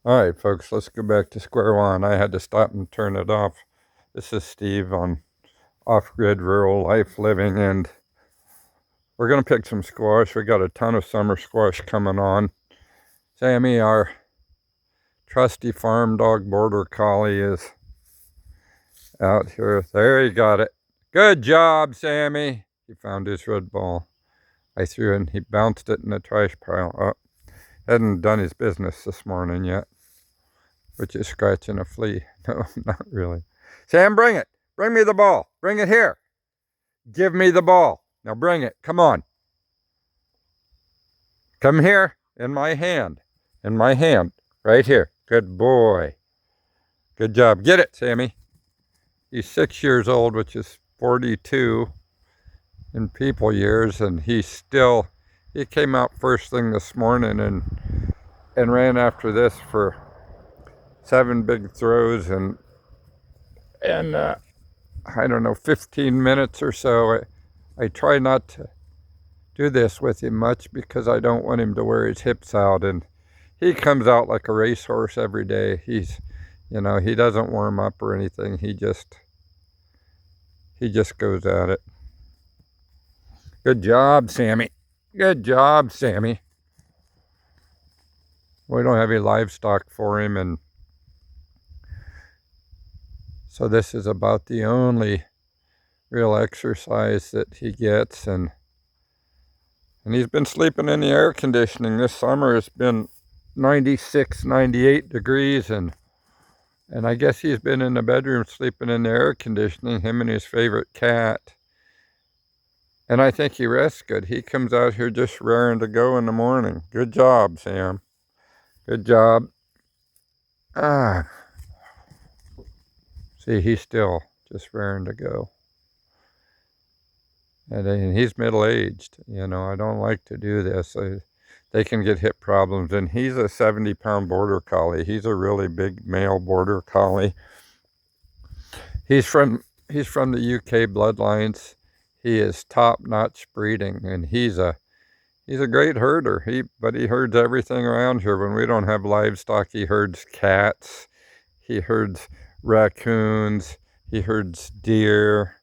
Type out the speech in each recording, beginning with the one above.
All right, folks, let's go back to square one. I had to stop and turn it off. This is Steve on Off-Grid Rural Life Living, and we're going to pick some squash. We got a ton of summer squash coming on. Sammy, our trusty farm dog border collie, is out here. There, he got it. Good job, Sammy. He found his red ball. I threw it and he bounced it in the trash pile. Oh, hadn't done his business this morning yet, which is scratching a flea. No, not really. Sam, bring it. Bring me the ball. Bring it here. Give me the ball. Now bring it. Come on. Come here. In my hand. In my hand. Right here. Good boy. Good job. Get it, Sammy. He's 6 years old, which is 42 in people years, and he came out first thing this morning and ran after this for 7 big throws and I don't know, 15 minutes or so. I try not to do this with him much because I don't want him to wear his hips out, and he comes out like a racehorse every day. He doesn't warm up or anything. He just goes at it. Good job, Sammy. Good job, Sammy. We don't have any livestock for him, and so this is about the only real exercise that he gets, and he's been sleeping in the air conditioning. This summer it's been 96, 98 degrees, and I guess he's been in the bedroom sleeping in the air conditioning, him and his favorite cat. And I think he rests good. He comes out here just raring to go in the morning. Good job, Sam. Good job. See, he's still just raring to go. And he's middle-aged. I don't like to do this. They can get hip problems. And he's a 70-pound border collie. He's a really big male border collie. He's from the UK bloodlines. He is top-notch breeding, and he's a great herder. But he herds everything around here. When we don't have livestock, he herds cats. He herds raccoons. He herds deer.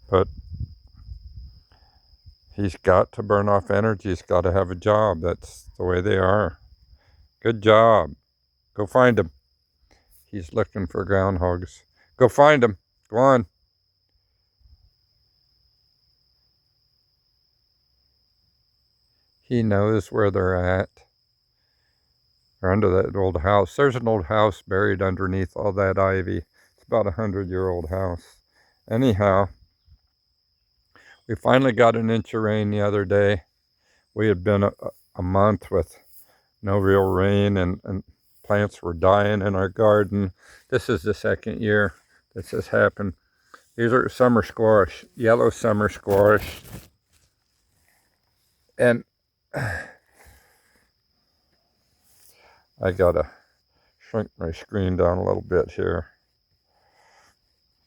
But he's got to burn off energy. He's got to have a job. That's the way they are. Good job. Go find him. He's looking for groundhogs. Go find him. Go on. He knows where they're at. They're under that old house. There's an old house buried underneath all that ivy. It's about a 100-year-old house. Anyhow, we finally got an inch of rain the other day. We had been a month with no real rain, and plants were dying in our garden. This is the second year this has happened. These are summer squash, yellow summer squash. And I gotta shrink my screen down a little bit here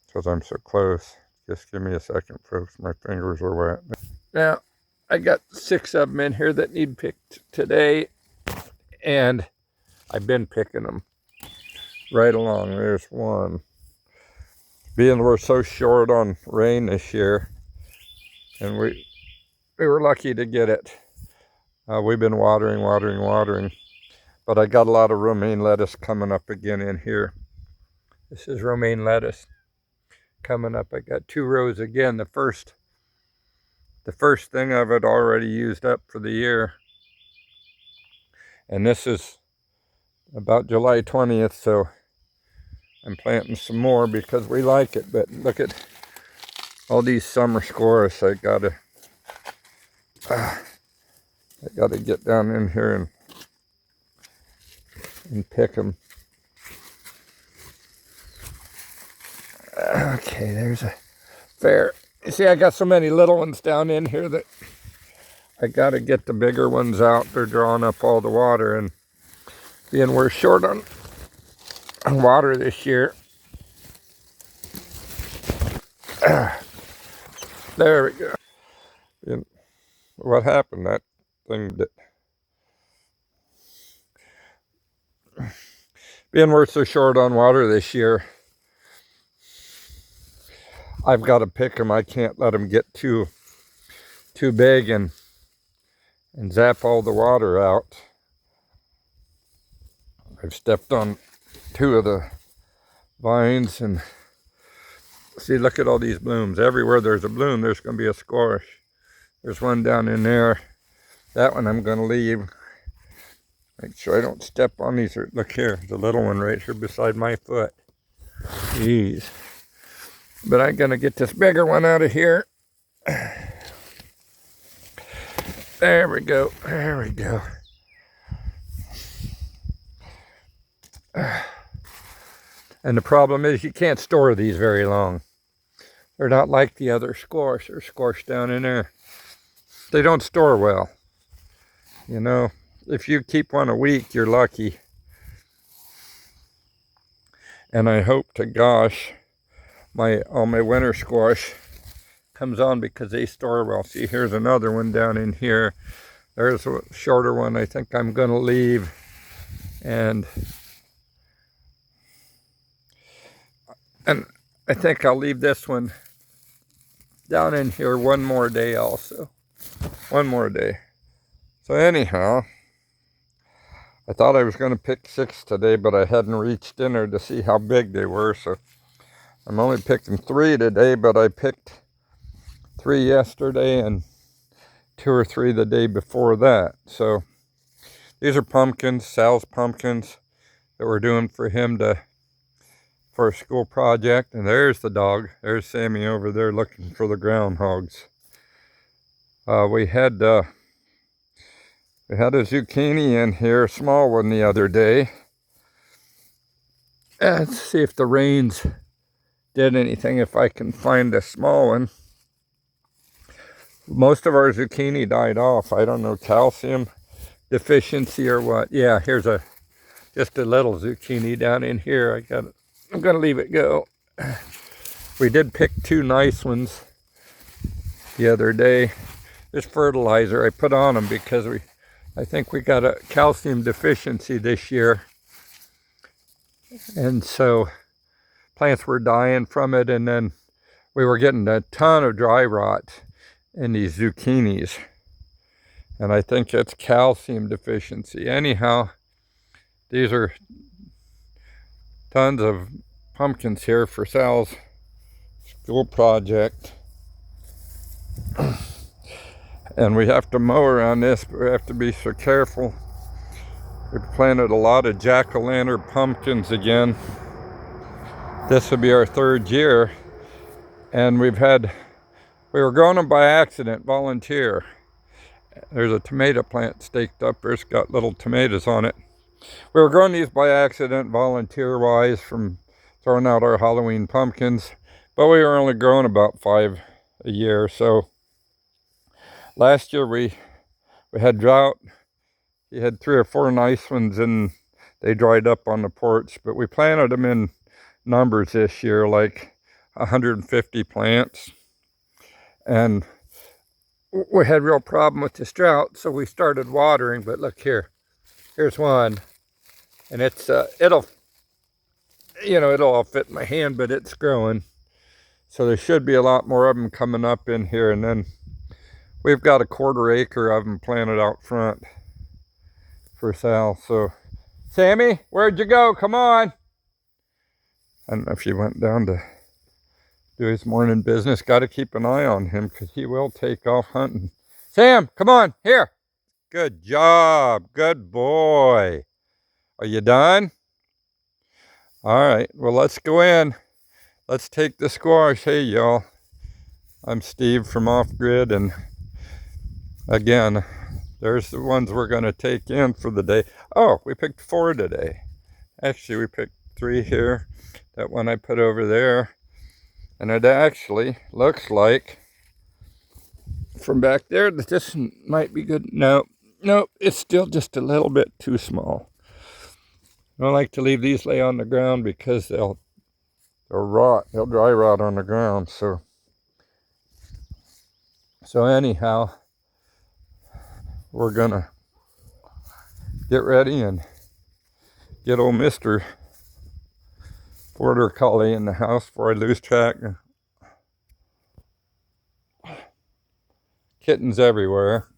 because I'm so close. Just give me a second, folks. My fingers are wet. Now, I got 6 of them in here that need picked today, and I've been picking them right along. There's one. Being we're so short on rain this year, and we were lucky to get it. We've been watering, but I got a lot of romaine lettuce coming up again in here. This is romaine lettuce coming up. I got 2 rows again. The first thing of it already used up for the year, and this is about July 20th, so I'm planting some more because we like it. But look at all these summer squash. I gotta get down in here and pick them. Okay, there's a fair. You see, I got so many little ones down in here that I gotta get the bigger ones out. They're drawing up all the water, and being we're short on water this year. There we go. And what happened? That thing that being we're so short on water this year, I've got to pick them. I can't let them get too big and zap all the water out. I've stepped on 2 of the vines, and see, look at all these blooms. Everywhere there's a bloom, there's going to be a squash. There's one down in there. That one I'm going to leave. Make sure I don't step on these. Look here, the little one right here beside my foot. Jeez. But I'm going to get this bigger one out of here. There we go. There we go. And the problem is you can't store these very long. They're not like the other squash. They're squashed down in there. They don't store well. You know, if you keep one a week, you're lucky. And I hope to gosh, all my winter squash comes on because they store well. See, here's another one down in here. There's a shorter one I think I'm going to leave. And I think I'll leave this one down in here one more day also. One more day. So anyhow, I thought I was going to pick 6 today, but I hadn't reached in there to see how big they were. So I'm only picking 3 today, but I picked 3 yesterday and 2 or 3 the day before that. So these are pumpkins, Sal's pumpkins that we're doing for him for a school project. And there's the dog. There's Sammy over there looking for the groundhogs. We had a zucchini in here, a small one, the other day. Let's see if the rains did anything, if I can find a small one. Most of our zucchini died off. I don't know, calcium deficiency or what. Yeah, here's just a little zucchini down in here. I'm gonna leave it go. We did pick 2 nice ones the other day. This fertilizer I put on them because I think we got a calcium deficiency this year. And so plants were dying from it, and then we were getting a ton of dry rot in these zucchinis. And I think it's calcium deficiency. Anyhow, these are tons of pumpkins here for Sal's school project. And we have to mow around this, but we have to be so careful. We've planted a lot of jack-o'-lantern pumpkins again. This will be our 3rd year. And we were growing them by accident, volunteer. There's a tomato plant staked up there. It's got little tomatoes on it. We were growing these by accident, volunteer-wise, from throwing out our Halloween pumpkins. But we were only growing about 5 a year. So last year we had drought. We had 3 or 4 nice ones, and they dried up on the porch. But we planted them in numbers this year, like 150 plants. And we had real problem with this drought, so we started watering. But look here, here's one, and it's it'll all fit in my hand, but it's growing. So there should be a lot more of them coming up in here. And then we've got a 1/4 acre of them planted out front for Sal. So Sammy, where'd you go? Come on. I don't know if he went down to do his morning business. Got to keep an eye on him because he will take off hunting. Sam, come on, here. Good job. Good boy. Are you done? All right, well, let's go in. Let's take the squash. Hey, y'all. I'm Steve from Off Grid, and again, there's the ones we're going to take in for the day. Oh, we picked 4 today. Actually, we picked 3 here. That one I put over there. And it actually looks like from back there that this might be good. No, it's still just a little bit too small. I don't like to leave these lay on the ground because they'll rot. They'll dry rot on the ground. So anyhow, we're gonna get ready and get old Mr. Border Collie in the house before I lose track. Kittens everywhere.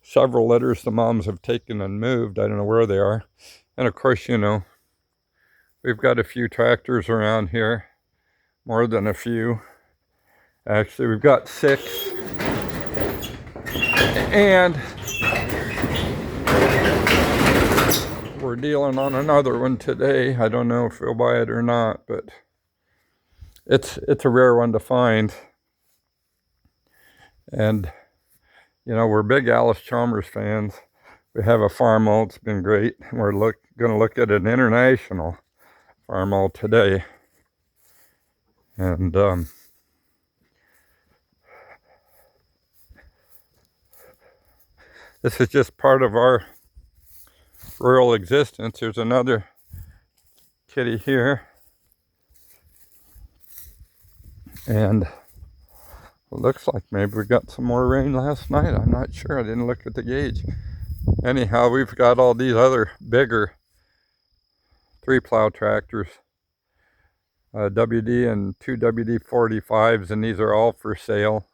Several litters the moms have taken and moved. I don't know where they are. And of course, you know, we've got a few tractors around here. More than a few. Actually, we've got 6. And we're dealing on another one today. I don't know if we'll buy it or not, but it's a rare one to find. And, you know, we're big Alice Chalmers fans. We have a farm mall. It's been great. We're going to look at an international farm mall today. And this is just part of our rural existence. There's another kitty here. And it looks like maybe we got some more rain last night. I'm not sure. I didn't look at the gauge. Anyhow, we've got all these other bigger 3-plow tractors. WD and 2 WD-45s, and these are all for sale.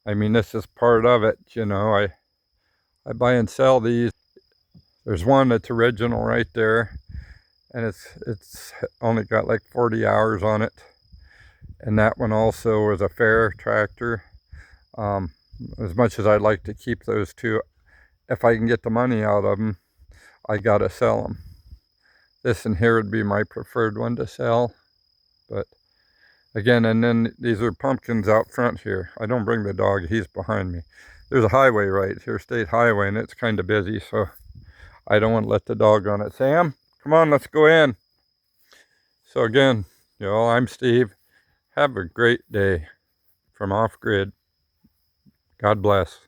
I mean, this is part of it, you know. I buy and sell these. There's one that's original right there, and it's only got like 40 hours on it. And that one also was a fair tractor. As much as I'd like to keep those two, if I can get the money out of them, I gotta sell them. This in here would be my preferred one to sell. But again, and then these are pumpkins out front here. I don't bring the dog, he's behind me. There's a highway right here, state highway, and it's kind of busy, so I don't want to let the dog on it. Sam, come on, let's go in. So again, you know, I'm Steve. Have a great day from Off Grid. God bless.